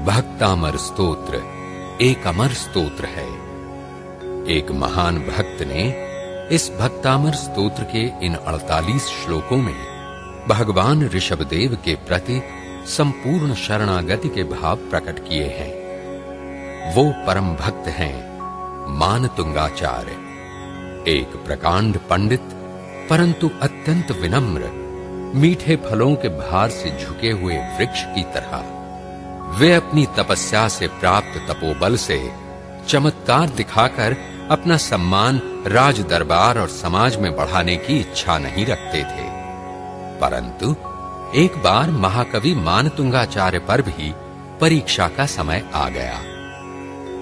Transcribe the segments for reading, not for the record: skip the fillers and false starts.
भक्तामर स्तोत्र एक अमर स्तोत्र है। एक महान भक्त ने इस भक्तामर स्तोत्र के इन 48 श्लोकों में भगवान ऋषभदेव के प्रति संपूर्ण शरणागति के भाव प्रकट किए हैं। वो परम भक्त हैं मानतुंगाचार्य, एक प्रकांड पंडित परंतु अत्यंत विनम्र, मीठे फलों के भार से झुके हुए वृक्ष की तरह। वे अपनी तपस्या से प्राप्त तपोबल से चमत्कार दिखाकर अपना सम्मान राज दरबार और समाज में बढ़ाने की इच्छा नहीं रखते थे, परंतु एक बार महाकवि मानतुंगाचार्य पर भी परीक्षा का समय आ गया।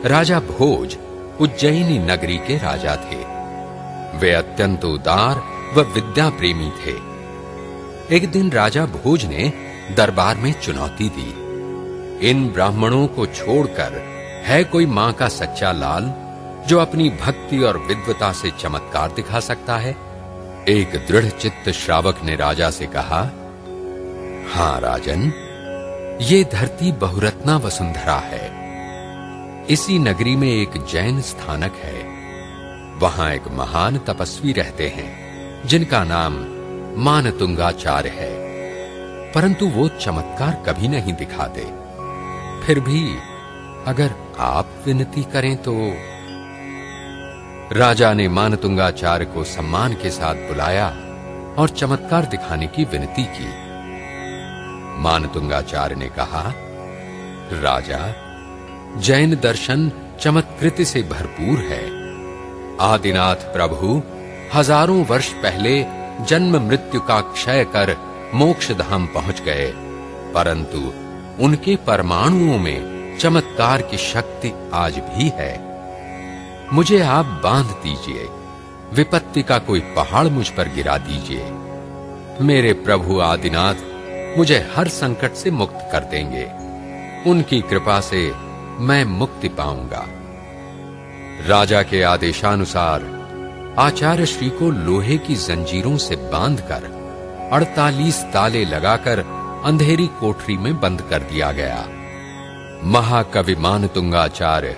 राजा भोज उज्जैनी नगरी के राजा थे। वे अत्यंत उदार व विद्या प्रेमी थे। एक दिन राजा भोज ने दरबार में चुनौती दी, इन ब्राह्मणों को छोड़कर है कोई मां का सच्चा लाल जो अपनी भक्ति और विद्वता से चमत्कार दिखा सकता है? एक दृढ़ चित्त श्रावक ने राजा से कहा, हां राजन, ये धरती बहुरत्ना वसुंधरा है। इसी नगरी में एक जैन स्थानक है। वहां एक महान तपस्वी रहते हैं जिनका नाम मानतुंगाचार्य है, परंतु वो चमत्कार कभी नहीं दिखाते। फिर भी अगर आप विनती करें तो। राजा ने मानतुंगाचार्य को सम्मान के साथ बुलाया और चमत्कार दिखाने की विनती की। मानतुंगाचार्य ने कहा, राजा, जैन दर्शन चमत्कृति से भरपूर है। आदिनाथ प्रभु हजारों वर्ष पहले जन्म मृत्यु का क्षय कर मोक्ष धाम पहुंच गए, परंतु उनके परमाणुओं में चमत्कार की शक्ति आज भी है। मुझे आप बांध दीजिए, विपत्ति का कोई पहाड़ मुझ पर गिरा दीजिए। मेरे प्रभु आदिनाथ मुझे हर संकट से मुक्त कर देंगे। उनकी कृपा से मैं मुक्ति पाऊंगा। राजा के आदेशानुसार आचार्य श्री को लोहे की जंजीरों से बांधकर 48 ताले लगाकर अंधेरी कोठरी में बंद कर दिया गया। महाकवि मानतुंगाचार्य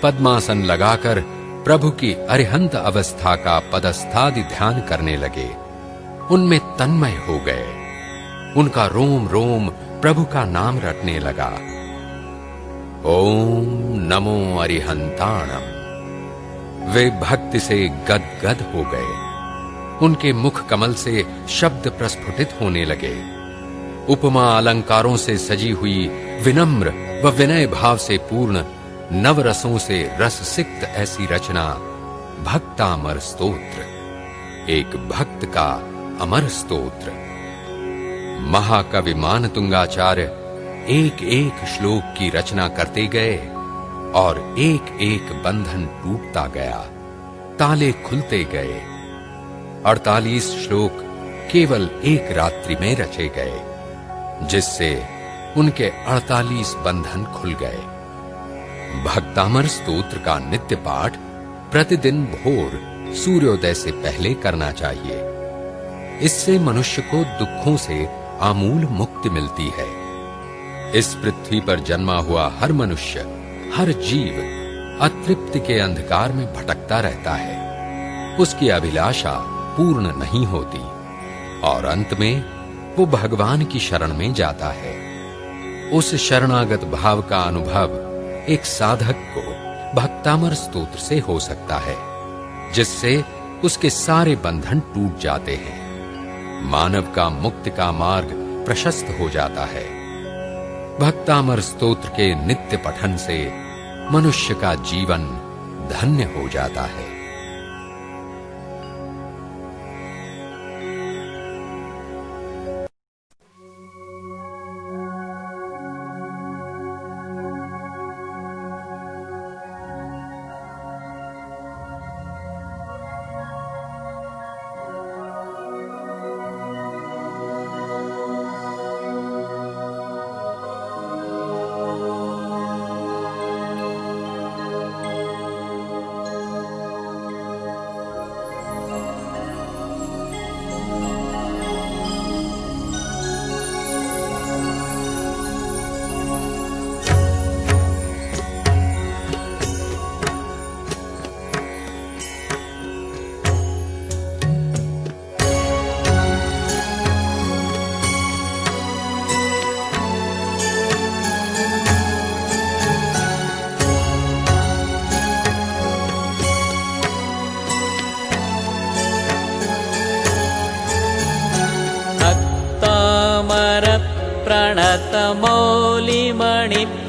पद्मासन लगाकर प्रभु की अरिहंत अवस्था का पदस्थादि ध्यान करने लगे। उनमें तन्मय हो गए। उनका रोम रोम प्रभु का नाम रटने लगा। ओम नमो अरिहंताणम। वे भक्ति से गदगद हो गए। उनके मुख कमल से शब्द प्रस्फुटित होने लगे। उपमा अलंकारों से सजी हुई विनम्र व विनय भाव से पूर्ण नवरसों से रस सिक्त ऐसी रचना भक्तामर स्तोत्र, एक भक्त का अमर स्तोत्र। महाकवि मानतुंगाचार्य एक एक श्लोक की रचना करते गए और एक एक बंधन टूटता गया, ताले खुलते गए। 48 श्लोक केवल एक रात्रि में रचे गए, जिससे उनके 48 बंधन खुल गए। भक्तामर स्तोत्र का नित्य पाठ प्रतिदिन भोर सूर्योदय से पहले करना चाहिए। इससे मनुष्य को दुखों से आमूल मुक्ति मिलती है। इस पृथ्वी पर जन्मा हुआ हर मनुष्य, हर जीव अतृप्ति के अंधकार में भटकता रहता है। उसकी अभिलाषा पूर्ण नहीं होती और अंत में वो भगवान की शरण में जाता है। उस शरणागत भाव का अनुभव एक साधक को भक्तामर स्तोत्र से हो सकता है, जिससे उसके सारे बंधन टूट जाते हैं। मानव का मुक्ति का मार्ग प्रशस्त हो जाता है। भक्तामर स्तोत्र के नित्य पठन से मनुष्य का जीवन धन्य हो जाता है।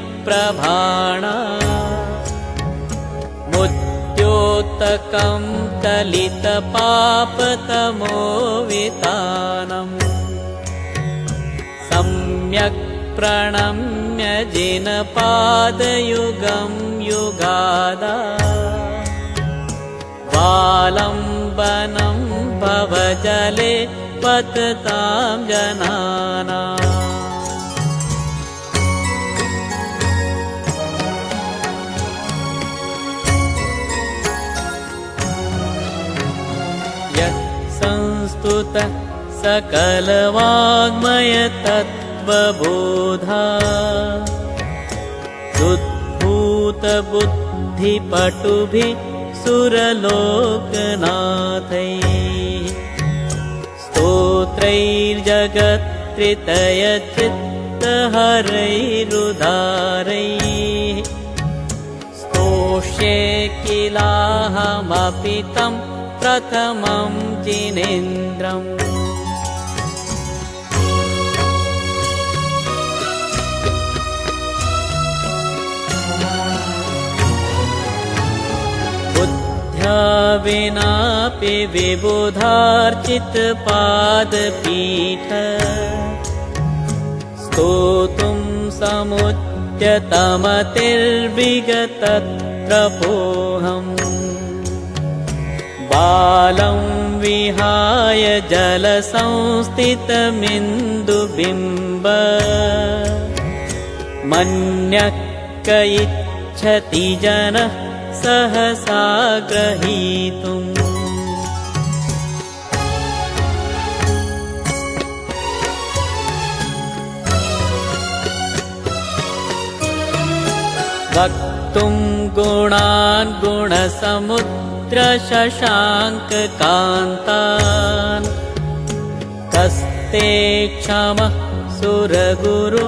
प्रणतमौलिमणिप्रभाणा मुद्योतकं कलितपापतमोवितानम् सम्यक् प्रणम्य जिनपादयुगं युगादा वालम्बनं भवजले पततां जनानाम् यत्संस्तुत सकलवाङ्मय तत्त्वबोधा उद्भूतबुद्धिपटुभिः सुरलोकनाथैः स्तोत्रैर्जगत्रितयचित्तहरैरुदारैः स्तोष्ये किलाहमपि तं प्रथमं जिनेन्द्रम् विनापि विबुधार्चितपादपीठ स्तोतुं समुद्यतमतिर्विगतत्रपोऽहम् बालं विहाय जलसंस्थितमिन्दुबिम्ब मन्यः क इच्छति जनः सहसा ग्रहीतुम् वक्तुं गुणान् गुणसमुद्रशशाङ्ककान्तान् कस्ते क्षमः सुरगुरु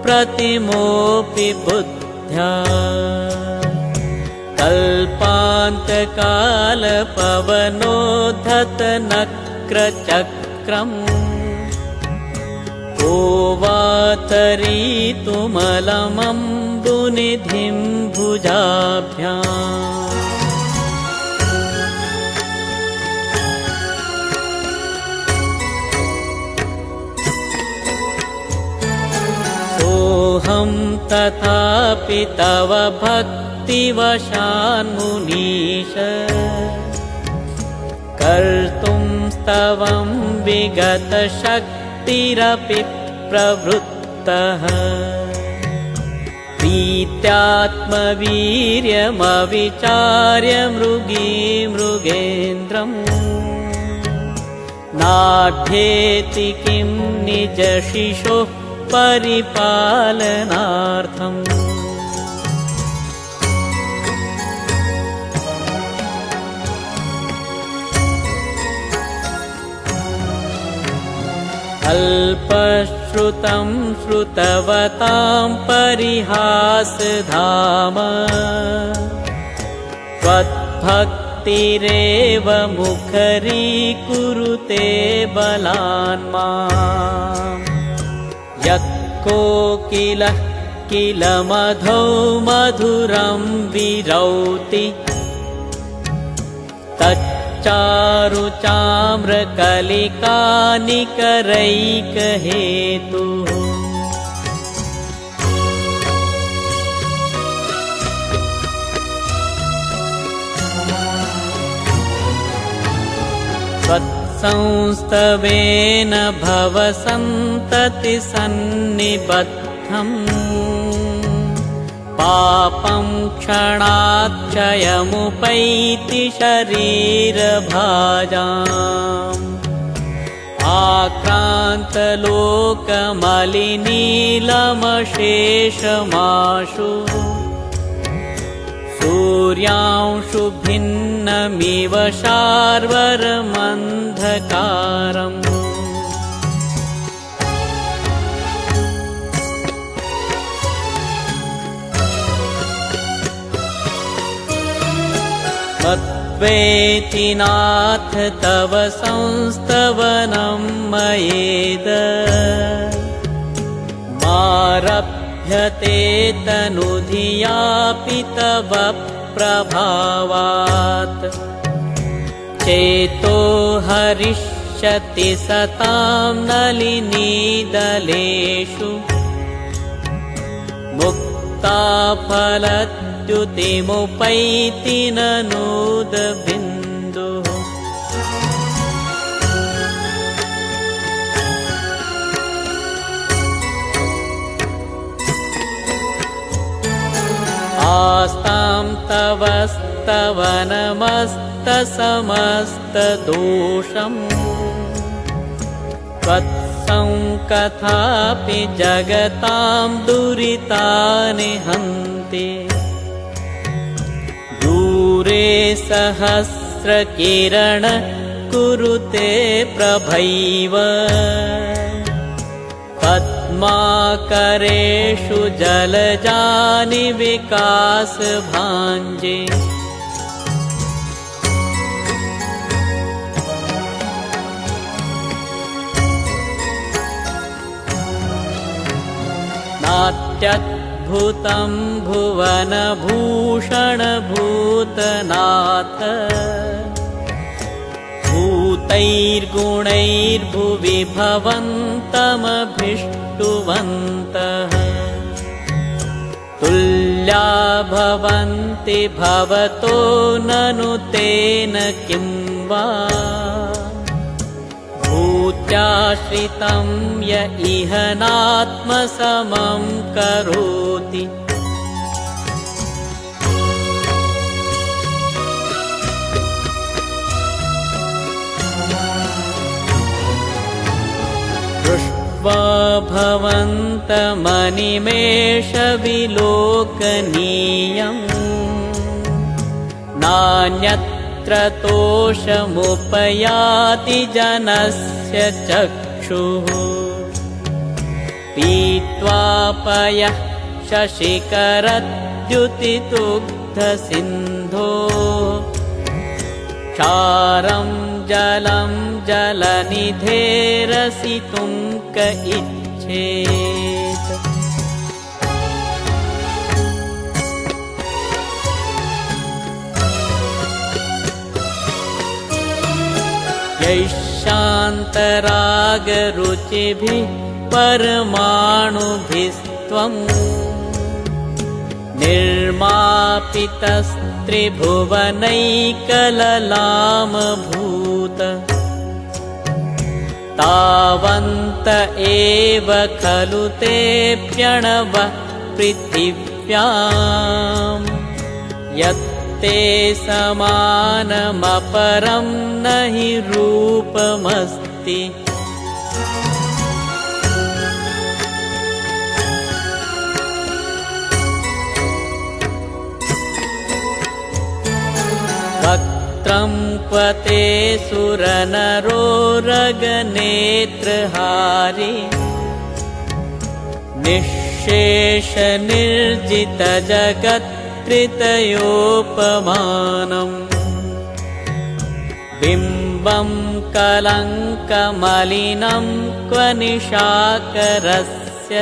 प्रतिमोऽपि बुद्ध्या कल्पान्तकालपवनोद्धतनक्रचक्रम् को वातरीतुमलमम्बुनिधिं भुजाभ्याम् सोऽहं तथापि तव भक्तिवशान्मुनीश कर्तुं स्तवं विगतशक्तिरपि प्रवृत्तः प्रीत्यात्मवीर्यमविचार्य मृगेन्द्रम् नाढ्येति किं निजशिशोः परिपालनार्थम् अल्पश्रुतं श्रुतवतां परिहासधाम त्वद्भक्तिरेव मुखरीकुरुते बलान् माम् यः कोकिलः किल मधौ मधुरं विरौति तच्चारुचाम्रकलिकानिकरैकहेतुः संस्तवेन भवसन्ततिसन्निबद्धम् पापं क्षणाक्षयमुपैति शरीरभाजाम् आक्रान्तलोकमलिनीलमशेषमाशु सूर्यांशु भिन्नमिव शार्वरमन्धकारम् त्वेति नाथ तव संस्तवनं मयेद मारभ्यते तनुधियापि तव प्रभावात् चेतो हरिष्यति सतां नलिनीदलेषु मुक्ताफलद्युतिमुपैति ननूदबिन्दुः आस्तां तव स्तवनमस्तसमस्तदोषम् त्वत्संकथापि जगतां दुरितानि हन्ति दूरे सहस्रकिरण कुरुते प्रभैव पद्माकरेषु जलजानि विकासभाञ्जे नात्यद्भुतं भुवनभूषणभूतनाथ भूतैर्गुणैर्भुवि भवन्तमभीष्टुवन्तः तुल्या भवन्ति भवतो ननु तेन किं वा भूत्याश्रितं य इह नात्मसमं करोति दृष्ट्वा भवन्तमनिमेषविलोकनीयम् नान्यत्र तोषमुपयाति जनस्य चक्षुः पीत्वा पयः शशिकरद्युतिदुग्धसिन्धो क्षारं जलं जलनिधेरसितुं क इच्छेत् यैः शान्तरागरुचिभिः परमाणुभिस्त्वं निर्मापितस्त्रिभुवनैकललामभूत तावन्त एव खलु ते प्रणवः पृथिव्याम् यत्ते समानमपरं न हि रूपमस्ति वक्त्रं क्व ते सुरनरोरगनेत्रहारी निःशेषनिर्जितजगत्त्रितयोपमानम् बिम्बं कलङ्कमलिनं क्व निशाकरस्य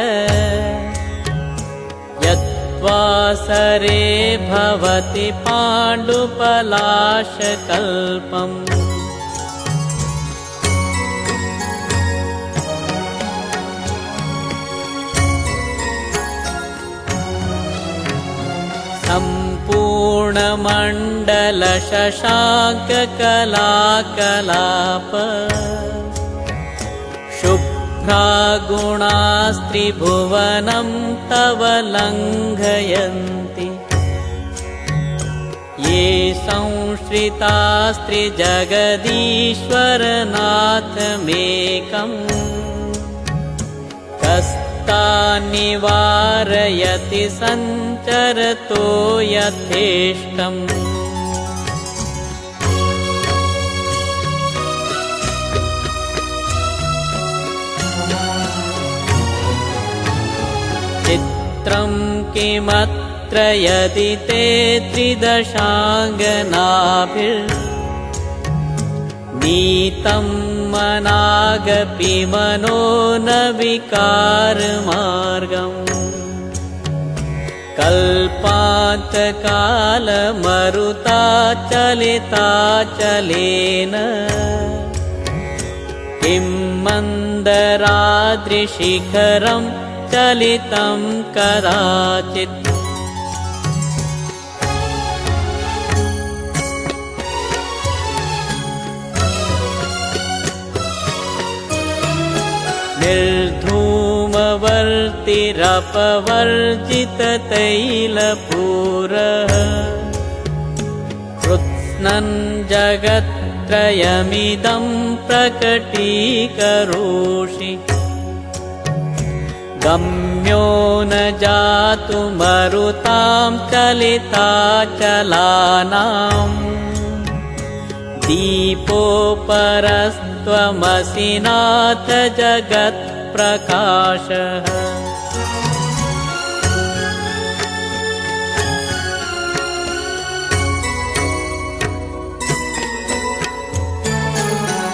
यद्वासरे भवति पाण्डुपलाशकल्पम् सम्पूर्णमण्डलशशाङ्ककलाकलाप शुभ्रागुणास्त्रिभुवनं तव लङ्घयन्ति ये संश्रितास्त्रिजगदीश्वरनाथमेकम् कस्तान्निवारयति सञ्चरतो यथेष्टम् चित्रं किमत्र यदि ते त्रिदशाङ्गनाभिर् नीतं मनागपि मनो न विकारमार्गम् कल्पान्तकालमरुता चलिताचलेन किं मन्दराद्रिशिखरं चलितं कदाचित् निर्धूमवर्तिरपवर्जिततैलपूरः कृत्स्नन् जगत्त्रयमिदं प्रकटीकरोषि गम्यो न जातुमरुतां चलिताचलानाम् दीपोपरस्त्वमसि नाथ जगत्प्रकाशः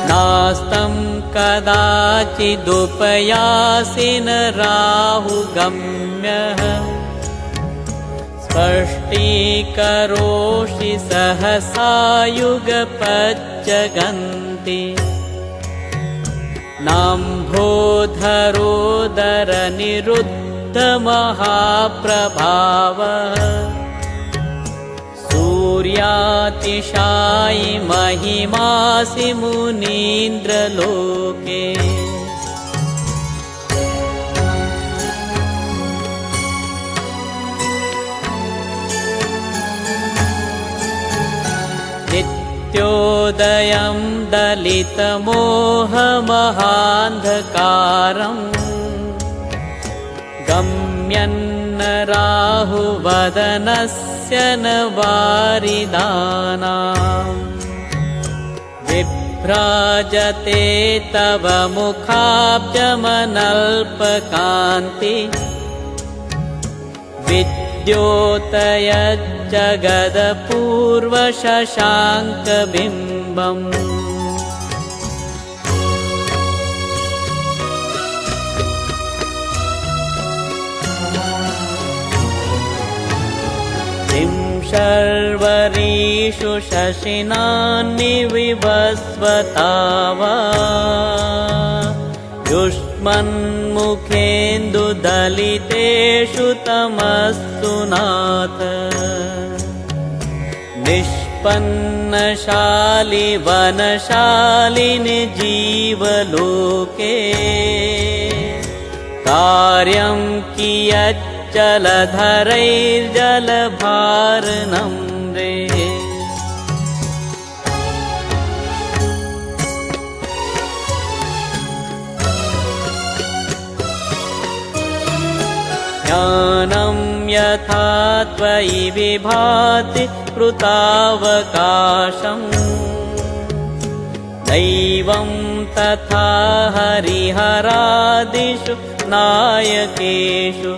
नास्तं कदाचिदुपयासि न राहुगम्यः स्पष्टीकरोषि सहसा युगपज्जगन्ति नाम्भोधरोदरनिरुद्धमहाप्रभावः सूर्यातिशायि महिमासि मुनीन्द्रलोके नित्योदयं दलितमोहमहान्धकारम् गम्यन्न राहुवदनस्य न वारिदानाम् विभ्राजते तव मुखाब्जमनल्पकान्ति विद्योतयज्जगदपूर्वशशाङ्कबिम्बम् शर्वरीषु शशिनान्निविवस्वतावा युष्मन्मुखेन्दुदलितेषु तमस्तु नाथ निष्पन्नशालि वनशालिनि जीवलोके कार्यं कियच्चलधरैर्जलभारनं रे ज्ञानं यथा त्वयि विभाति कृतावकाशम् दैवं तथा हरिहरादिषु नायकेषु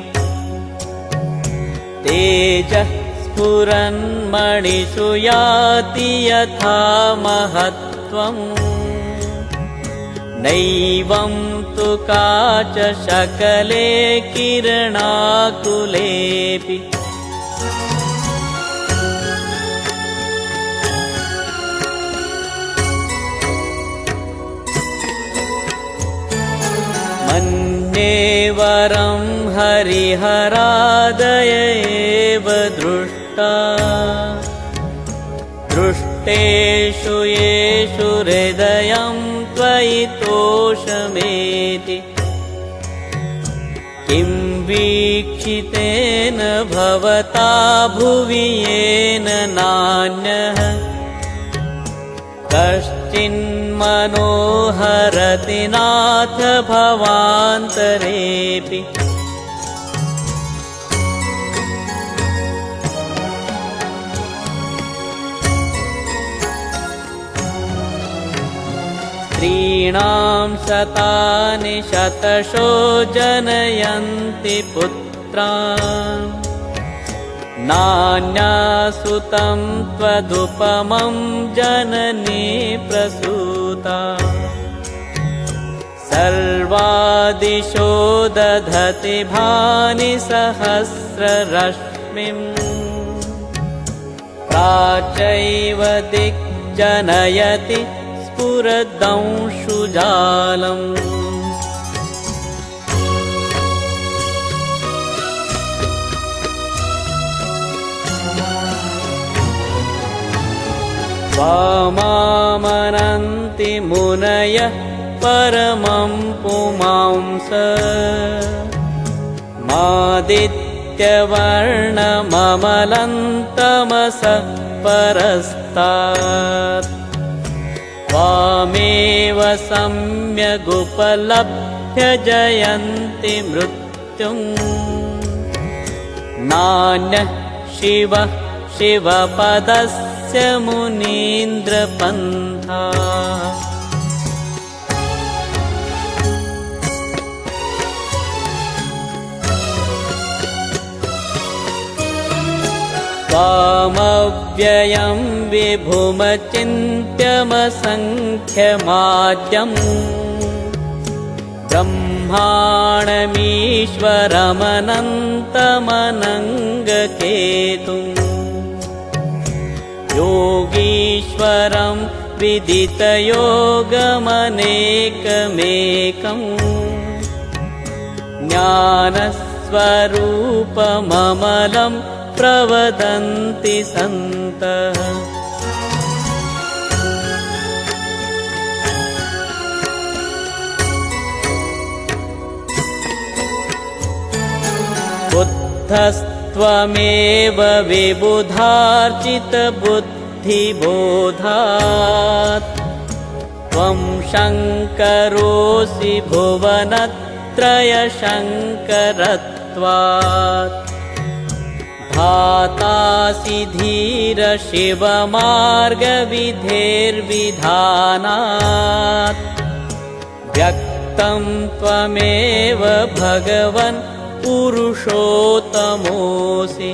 तेजः स्फुरन्मणिषु याति यथा महत्त्वम् नैवं तु काच शकले किरणाकुलेऽपि मन्ये वरं हरिहरादय एव दृष्टा दृष्टेषु येषु हृदयं त्वयि तोषमेति किं वीक्षितेन भवता भुवि येन नान्यः कश्चिन्मनोहरति नाथ भवान्तरेऽपि स्त्रीणां शतानि शतशो जनयन्ति पुत्रान् नान्यासुतं त्वदुपमं जननी प्रसूता सर्वादिशो दधति भानि सहस्ररश्मिम् प्राचैव दिग्जनयति स्फुरदंशुजालम् त्वामामनन्ति मुनयः परमं पुमांस मादित्यवर्णममलन्तमसः परस्तात् त्वामेव सम्यगुपलभ्य जयन्ति मृत्युम् नान्यः शिवः शिवपदस्य मुनीन्द्रपन्था त्वामव्ययं विभुमचिन्त्यमसङ्ख्यमाद्यम् ब्रह्माणमीश्वरमनन्तमनङ्गकेतुम् योगीश्वरं विदितयोगमनेकमेकम् ज्ञानस्वरूपममलं प्रवदन्ति सन्तः बुद्धस्त्वमेव विबुधार्चितबुद्धिबोधात् त्वं शङ्करोऽसि भुवनत्रयशङ्करत्वात् धातासि धीरशिवमार्गविधेर्विधानात् व्यक्तं त्वमेव भगवन् पुरुषोत्तमोऽसि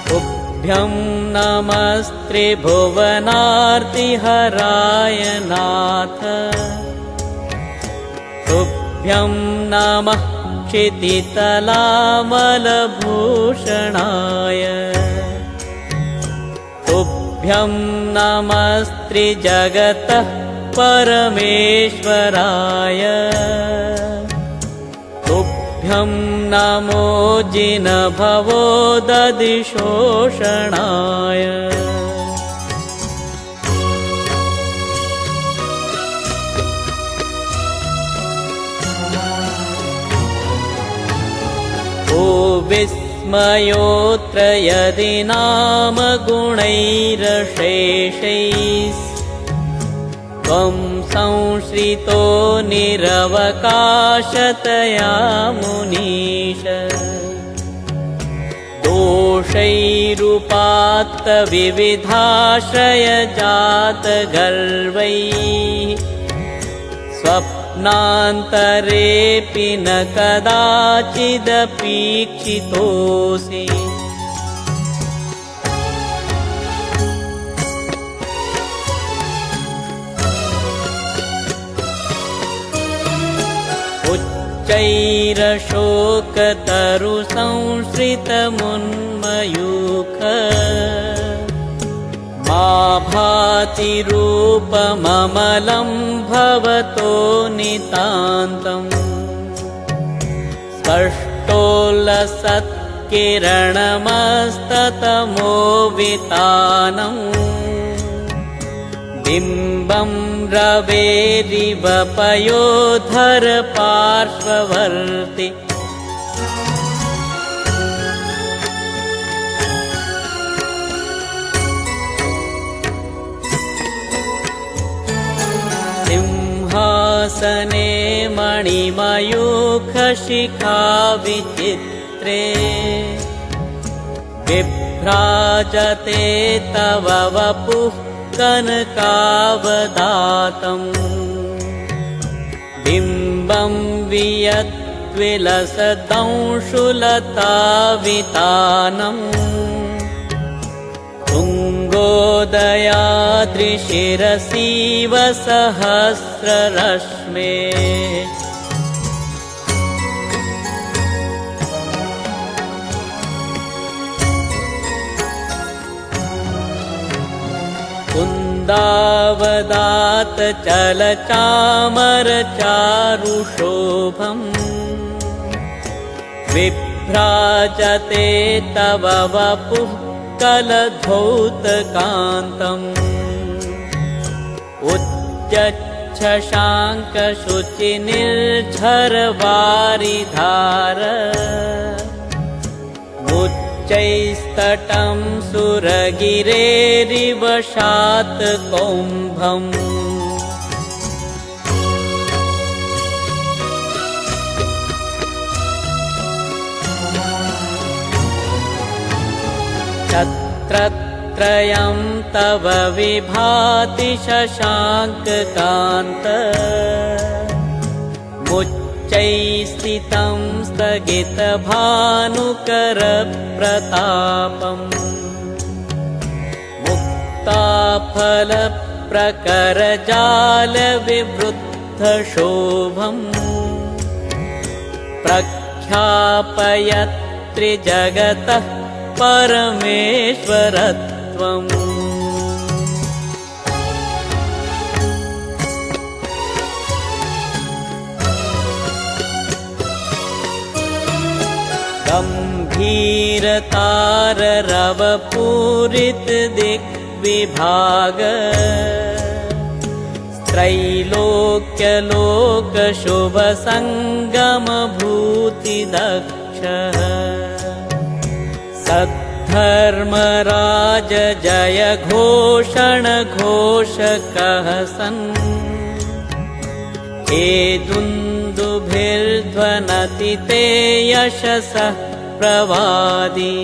तुभ्यं नमस्त्रिभुवनार्तिहराय नाथ तुभ्यं नमः क्षितितलामलभूषणाय तुभ्यं नमस्त्रिजगतः परमेश्वराय तुभ्यं नमो जिनभवोदधिशोषणाय ओ विस्मयोऽत्र यदि नाम गुणैरशेषैः त्वं संश्रितो निरवकाशतया मुनीश दोषैरुपात्तविविधाश्रयजातगर्वैः स्वप्नान्तरेऽपि न कदाचिदपीक्षितोऽसि उच्चैरशोकतरुसंश्रितमुन्मयूख मा भाति रूपममलं भवतो नितान्तम् स्पष्टोल्लसत्किरणमस्ततमोवितानम् बिम्बं रवेरिव पयोधर पार्श्ववर्ति सिंहासने मणिमयूखशिखाविचित्रे बिभ्राजते तव वपुः कनकावदातम् बिम्बं वियद्विलसदंशुलतावितानम् तुङ्गोदयाद्रिशिरसीव सहस्ररश्मे कुन्दावदात चलचामरचारुशोभम् विभ्राजते तव वपुः कलधौतकान्तम् उच्चच्छशाङ्कशुचिनिर्झरवारिधार उच्चैस्तटं सुरगिरेरिव शातकौम्भम् छत्रत्रयं तव विभाति शशाङ्ककान्त मुच्चैस्थितं स्थगितभानुकरप्रतापम् मुक्ताफलप्रकरजालविवृद्धशोभम् प्रख्यापयत् त्रिजगतः परमेश्वरत्वम् गम्भीरताररवपूरित दिग्विभाग त्रैलोक्यलोकशुभसङ्गमभूतिदक्षः सद्धर्मराज जय घोषण घोषकः सन् हे दुन्दुभिर्ध्वनति ते यशसः प्रवादी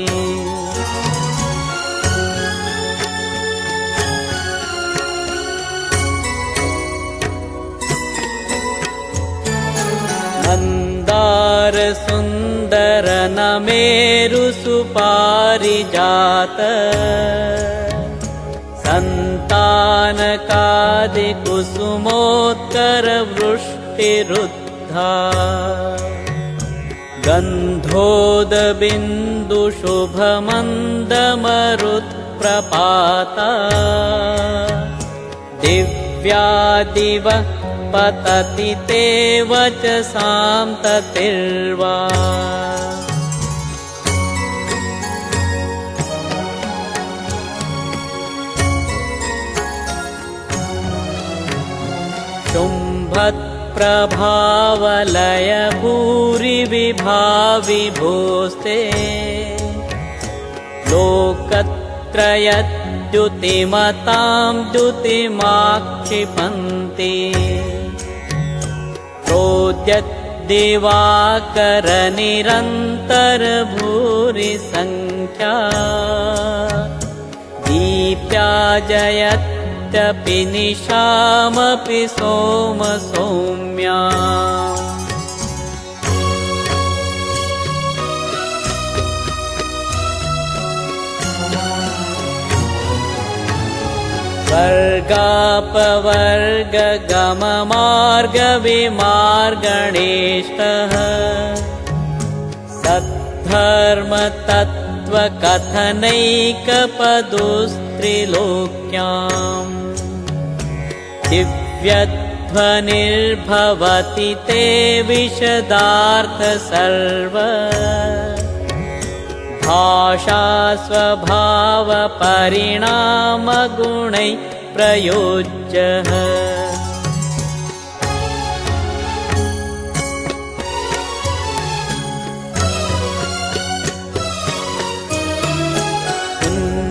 मंदार सुंदर नमेरु सुपारिजात संतानकादि कुसुमोत्कर वृष्टिरुद्धा गन्धोदबिन्दु शुभमन्दमरुत्प्रपाता दिव्यादिव पतति ते वचसां ततिर्वा शुम्भत्प्रभावलय भूरि विभाविभोस्ते लोकत्रयद्युतिमतां द्युतिमाक्षिपन्ति प्रोद्यद्दिवाकर निरन्तर भूरि संख्या दीप्याजयत्यपि निशामपि सोम सौम्या वर्गापवर्गगममार्गविमार्गणेष्टः सद्धर्मतत्त्वकथनैकपदुस्त्रिलोक्याम् दिव्यध्वनिर्भवति ते विशदार्थ सर्व भाषा स्वभाव परिणाम गुणै प्रयोज्यः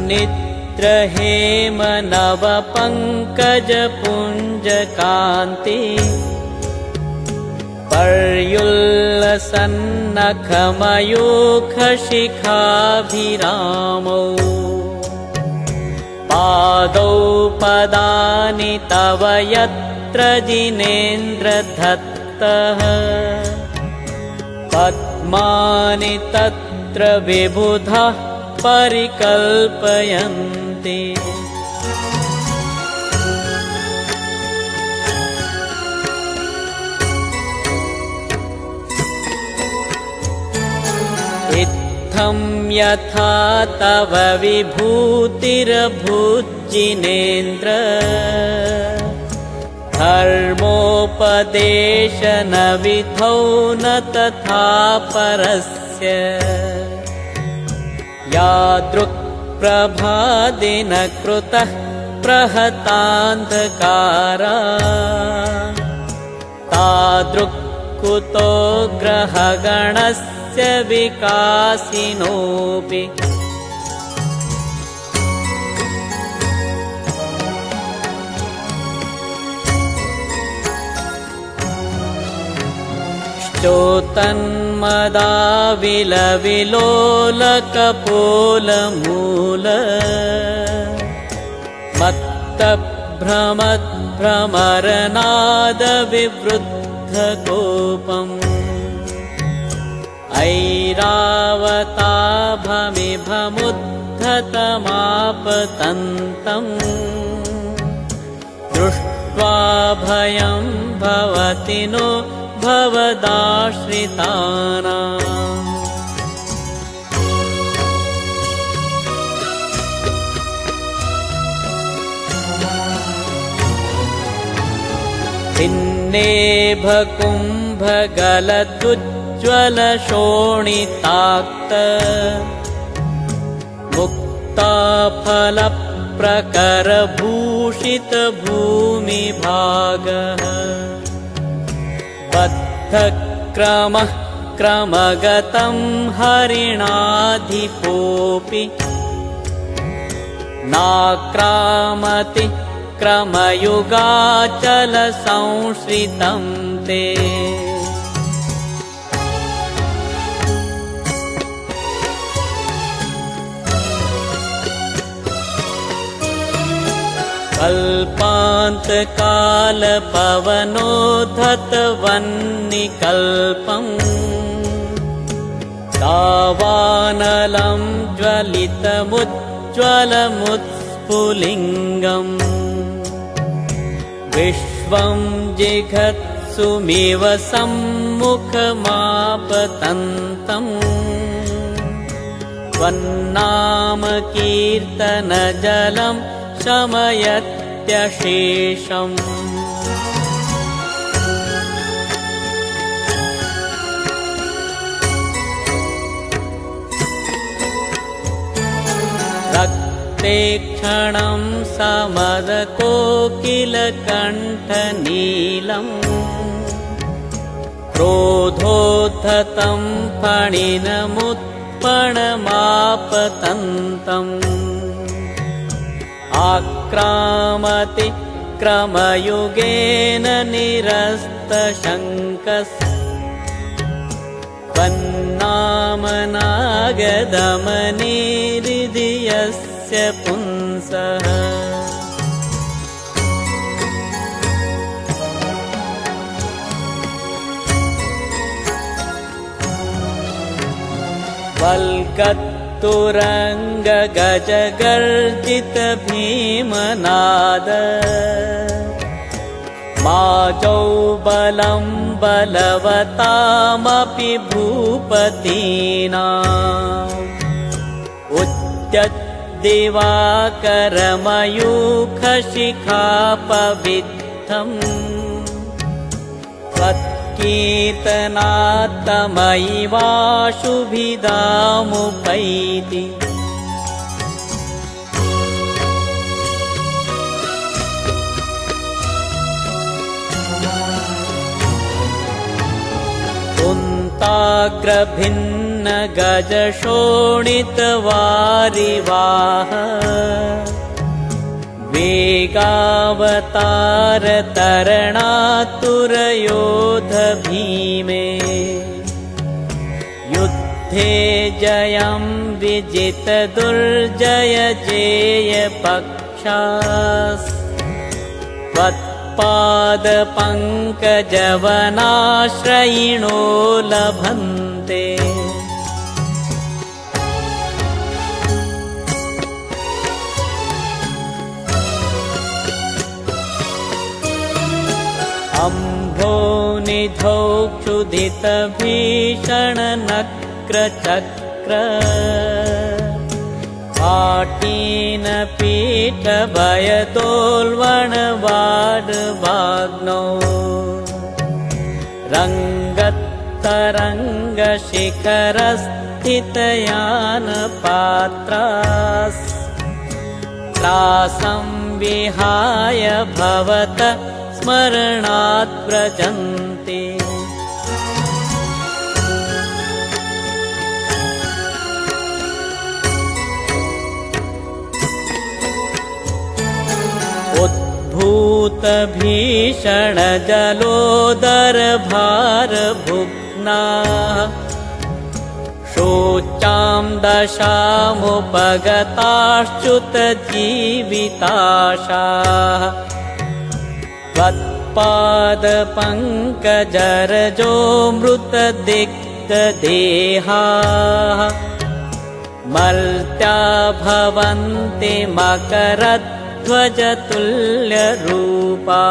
नित्र हेम नव पंकज पुंज कांति पर्युल्लसन्नखमयूख शिखाभिरामौ आदौ पदानि तव यत्र जिनेन्द्रदत्तः पद्मानि तत्र विबुधाः परिकल्पयन्ति इत्थं यथा तव विभूतिरभूज्जिनेन्द्र धर्मोपदेशनविधौ न तथा परस्य यादृक्प्रभादिन कृतः प्रहतान्धकारा तादृक् कुतो ग्रहगणस्य विकासिनोऽपि च्योतन्मदाविलविलोलकपोलमूल मत्तभ्रमद्भ्रमरनादविवृद्धकोपम् ऐरावताभमिभमुद्धतमापतन्तम् दृष्ट्वा भयं भवति नो भवदाश्रितानाम् भिन्नेभकुम्भगलदुज्ज्वलशोणिताक्त मुक्ताफलप्रकरभूषितभूमिभागः बद्धक्रमः क्रमगतं हरिणाधिपोऽपि नाक्रामति क्रमयुगाचलसंश्रितं ते कल्पान्तकालपवनोद्धतवह्निकल्पम् दावानलं ज्वलितमुज्ज्वलमुत्स्फुलिङ्गम् विश्वं जिघत्सुमिव सम्मुखमापतन्तम् त्वन्नामकीर्तनजलं शमयत्यशेषम् रक्ते क्षणं समदकोकिलकण्ठनीलम् क्रोधोद्धतं फणिनमुत्पणमापतन्तम् आक्रामति क्रमयुगेन निरस्तशङ्कस् त्वन्नामनागदमनिहृदयस्य पुंसः वल्गत्तुरङ्गगजगर्जितभीमनाद माजौ बलं बलवतामपि भूपतीनाम् उद्यद्दिवाकरमयूखशिखापविद्धम् त्वत्कीर्तनात्तमयिवाशुभिदामुपैति कुन्ताग्रभिन्नगजशोणितवारिवाह वेगावतारतरणातुरयोधभीमे युद्धे जयं विजितदुर्जय जेयपक्ष त्वत्पादपङ्कजवनाश्रयिणो लभन्ते। अम्भोनिधौ क्षुधितभीषणनक्रचक्र पाटीनपीठभयदोल्वणवाड्वाग्नौ रङ्गत्तरङ्गशिखरस्थितयानपात्रास् त्रासं विहाय भवत स्मरणात् व्रजन्ति। उद्भूतभीषणजलोदरभारभुग्ना शोचां दशामुपगताश्च्युतजीविताशाः त्वत्पादपङ्कजरजो मृतदिग्धदेहाः मर्त्या भवन्ति मकरध्वजतुल्यरूपा।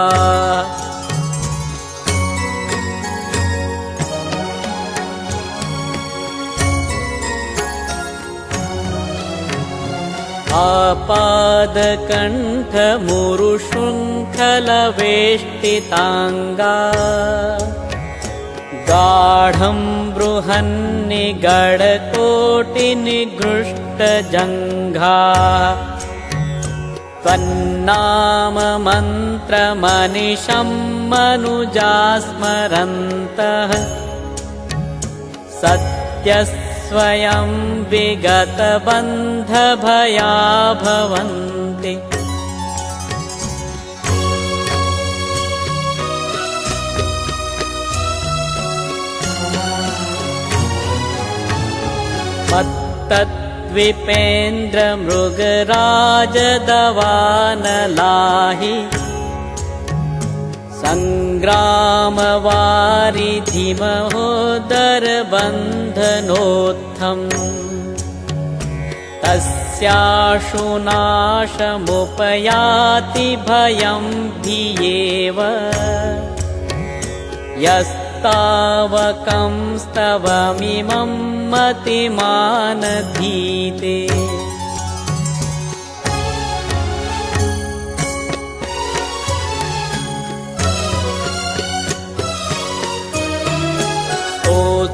आपादकण्ठमुरुशृङ्खलवेष्टिताङ्गा गाढं बृहन्निगडकोटिनिघृष्टजङ्घा त्वन्नाममन्त्रमनिशं मनुजा स्मरन्तः सद्यस्वयं विगतबन्धभया भवन्ति। मत्तद्विपेन्द्रमृगराजदवानलाहि सङ्ग्रामवारिधिमहोदरबन्धनोत्थम् तस्याशुनाशमुपयाति भयं धियेव यस्तावकं स्तवमिमं मतिमानधीते।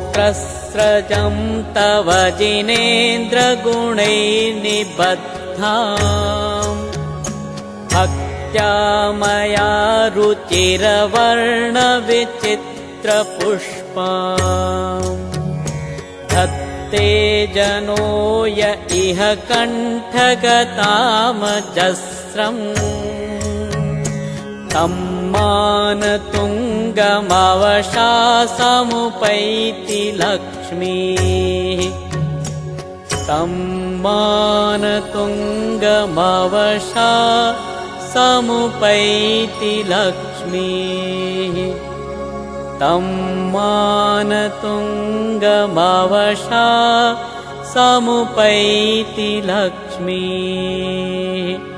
स्तोत्रस्रजं तव जिनेन्द्रगुणैर्निबद्धां भक्त्या मया रुचिरवर्णविचित्रपुष्पां धत्ते जनो य इह कण्ठगतामजस्रम् तं मानतुङ्गमवशासमुपैति लक्ष्मीः तं मानतुङ्गमवशासमुपैति लक्ष्मीः तं मानतुङ्गमवशासमुपैति लक्ष्मीः।